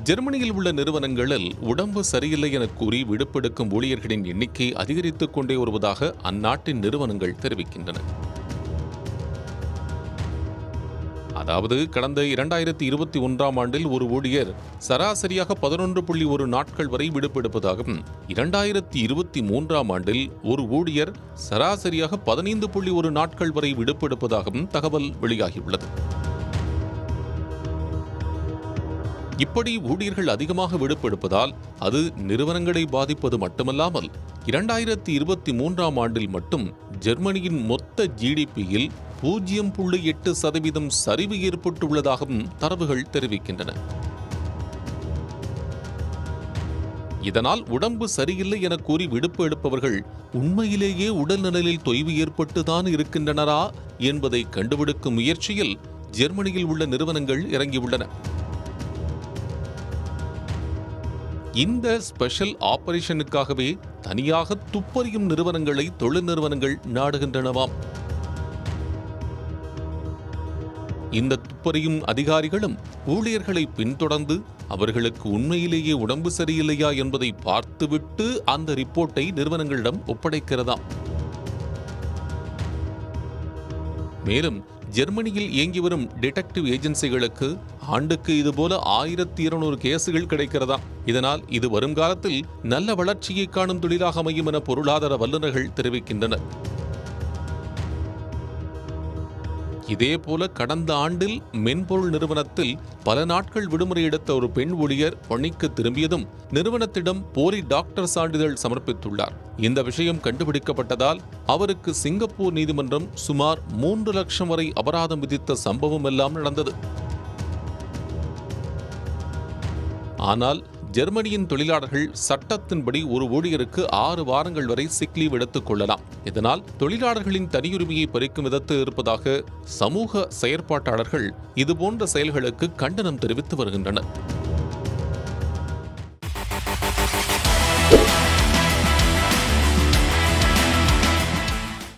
ஜெர்மனியில் உள்ள நிறுவனங்களில் உடம்பு சரியில்லை என கூறி விடுப்பெடுக்கும் ஊழியர்களின் எண்ணிக்கை அதிகரித்துக் கொண்டே வருவதாக அந்நாட்டின் நிறுவனங்கள் தெரிவிக்கின்றன. அதாவது கடந்த 2021ஆம் ஆண்டில் ஒரு ஊழியர் சராசரியாக 11.1 நாட்கள் வரை விடுப்பெடுப்பதாகவும் 2023ஆம் ஆண்டில் ஒரு ஊழியர் சராசரியாக 15.1 நாட்கள் வரை விடுப்பெடுப்பதாகவும் தகவல் வெளியாகியுள்ளது. இப்படி ஊழியர்கள் அதிகமாக விடுப்பெடுப்பதால் அது நிறுவனங்களை பாதிப்பது மட்டுமல்லாமல் 2023ஆம் ஆண்டில் மட்டும் ஜெர்மனியின் மொத்த ஜிடிபியில் 0.8% சரிவு ஏற்பட்டுள்ளதாகவும் தரவுகள் தெரிவிக்கின்றன. இதனால் உடம்பு சரியில்லை என கூறி விடுப்பு எடுப்பவர்கள் உண்மையிலேயே உடல்நலில் தொய்வு ஏற்பட்டுதான் இருக்கின்றனரா என்பதை கண்டுபிடிக்கும் முயற்சியில் ஜெர்மனியில் உள்ள நிறுவனங்கள் இறங்கியுள்ளன. இந்த ஸ்பெஷல் ஆபரேஷனுக்காகவே தனியாக துப்பறியும் நிறுவனங்களை தொழில் நிறுவனங்கள் நாடுகின்றனவாம். இந்த துப்பறியும் அதிகாரிகளும் ஊழியர்களை பின்தொடர்ந்து அவர்களுக்கு உண்மையிலேயே உடம்பு சரியில்லையா என்பதை பார்த்துவிட்டு அந்த ரிப்போர்ட்டை நிறுவனங்களிடம் ஒப்படைக்கிறதாம். மேலும் ஜெர்மனியில் இயங்கி வரும் டிடெக்டிவ் ஏஜென்சிகளுக்கு ஆண்டுக்கு இதுபோல 1200 கேசுகள் கிடைக்கிறதாம். இதனால் இது வருங்காலத்தில் நல்ல வளர்ச்சியை காணும் தொழிலாக அமையும் என பொருளாதார வல்லுநர்கள் தெரிவிக்கின்றனர். இதேபோல கடந்த ஆண்டில் மென்பொருள் நிறுவனத்தில் பல நாட்கள் விடுமுறை எடுத்த ஒரு பெண் ஊழியர் பணிக்கு திரும்பியதும் நிறுவனத்திடம் போலி டாக்டர் சான்றிதழ் சமர்ப்பித்துள்ளார். இந்த விஷயம் கண்டுபிடிக்கப்பட்டதால் அவருக்கு சிங்கப்பூர் நீதிமன்றம் சுமார் 3 லட்சம் வரை அபராதம் விதித்த சம்பவம் எல்லாம் நடந்தது. ஆனால் ஜெர்மனியின் தொழிலாளர்கள் சட்டத்தின்படி ஒரு ஊழியருக்கு 6 வாரங்கள் வரை சிக் லீவ் எடுத்துக் கொள்ளலாம். இதனால் தொழிலாளர்களின் தனியுரிமையை பறிக்கும் விதத்தில் இருப்பதாக சமூக செயற்பாட்டாளர்கள் இதுபோன்ற செயல்களுக்கு கண்டனம் தெரிவித்து வருகின்றனர்.